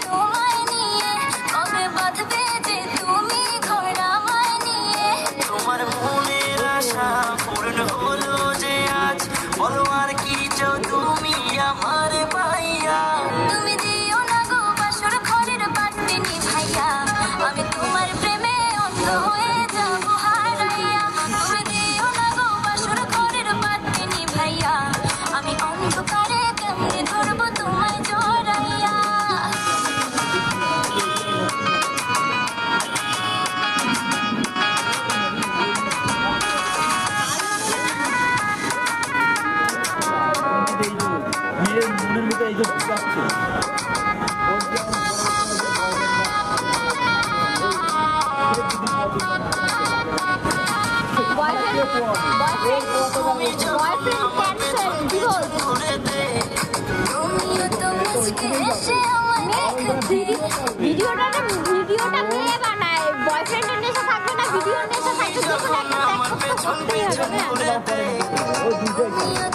তোমায় নিয়ে কবে বাঁধবে যে তুমি ঘর আমায় নিয়ে তোমার মনের আশা পূর্ণ হলো যে আজ বলো আর কি চাও তুমি আমার ভাইয়া তুমি দিও না গো বাসর ঘরের বাতি নিভাইয়া আমি তোমার প্রেমে অন্ধ হয়ে যাবো হারাইয়া তুমি দিও না গো বাসর ঘরের বাতি নিভাইয়া আমি অন্ধকারে কেমনে ধরবো তোমায় জড়াইয়া মেয়ের মনের মধ্যে এই যে যাচ্ছে তুমিও তো মুচকে এসে আমায় ভিডিওটা মেয়ে বানায়, বয়ফ্রেন্ডের নেশা থাকবে না, ভিডিওর নেশা থাকবে, যখন একটা আমার পেছন পেছন ঘুরে দে তুমিও